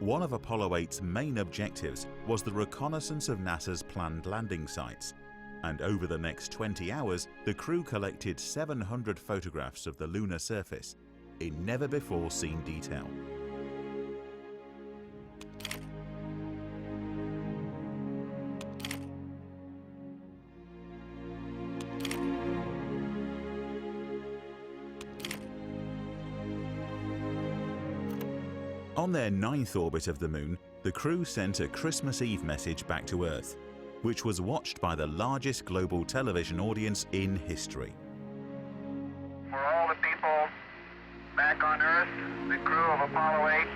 One of Apollo 8's main objectives was the reconnaissance of NASA's planned landing sites, and over the next 20 hours, the crew collected 700 photographs of the lunar surface in never-before-seen detail. On their 9th orbit of the Moon, the crew sent a Christmas Eve message back to Earth, which was watched by the largest global television audience in history. For all the people back on Earth, the crew of Apollo 8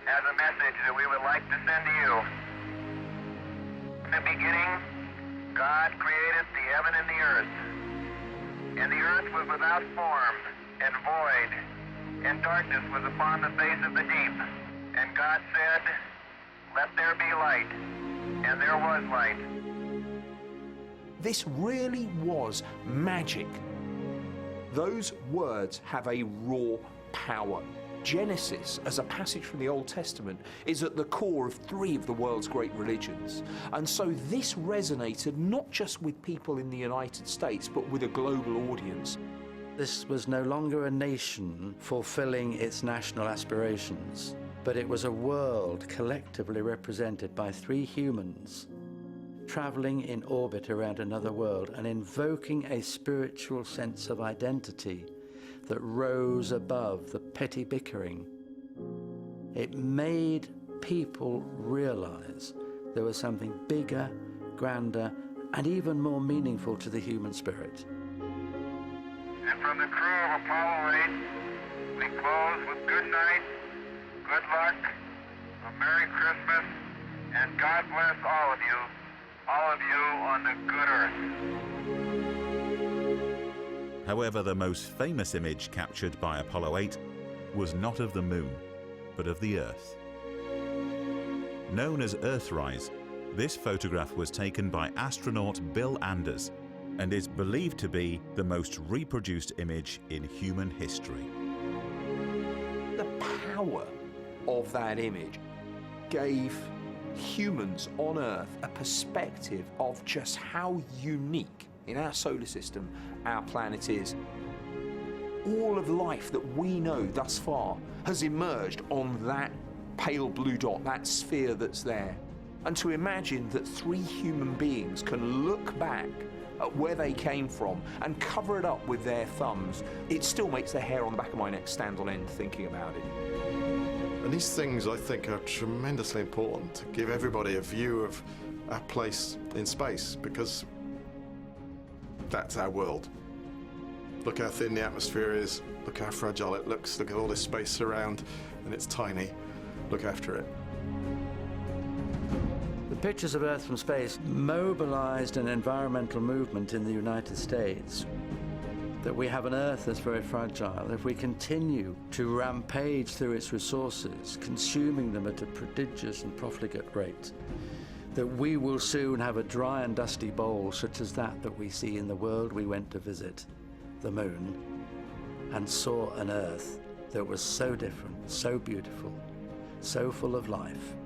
has a message that we would like to send to you. In the beginning, God created the heaven and the earth. And the earth was without form and void, and darkness was upon the face of the deep. And God said, "Let there be light." And there was light. This really was magic. Those words have a raw power. Genesis, as a passage from the Old Testament, is at the core of 3 of the world's great religions. And so this resonated not just with people in the United States, but with a global audience. This was no longer a nation fulfilling its national aspirations, but it was a world collectively represented by 3 humans traveling in orbit around another world and invoking a spiritual sense of identity that rose above the petty bickering. It made people realize there was something bigger, grander, and even more meaningful to the human spirit. And from the crew of Apollo 8, we close with good night, good luck, a Merry Christmas, and God bless all of you on the good earth. However, the most famous image captured by Apollo 8 was not of the Moon, but of the Earth. Known as Earthrise, this photograph was taken by astronaut Bill Anders and is believed to be the most reproduced image in human history. The power of that image gave humans on Earth a perspective of just how unique in our solar system our planet is. All of life that we know thus far has emerged on that pale blue dot, that sphere that's there. And to imagine that 3 human beings can look back at where they came from and cover it up with their thumbs, it still makes the hair on the back of my neck stand on end thinking about it. And these things, I think, are tremendously important to give everybody a view of our place in space, because that's our world. Look how thin the atmosphere is, look how fragile it looks, look at all this space around, and it's tiny. Look after it. The pictures of Earth from space mobilized an environmental movement in the United States that we have an Earth that's very fragile. If we continue to rampage through its resources, consuming them at a prodigious and profligate rate, that we will soon have a dry and dusty bowl such as that we see in the world we went to visit, the Moon, and saw an Earth that was so different, so beautiful, so full of life,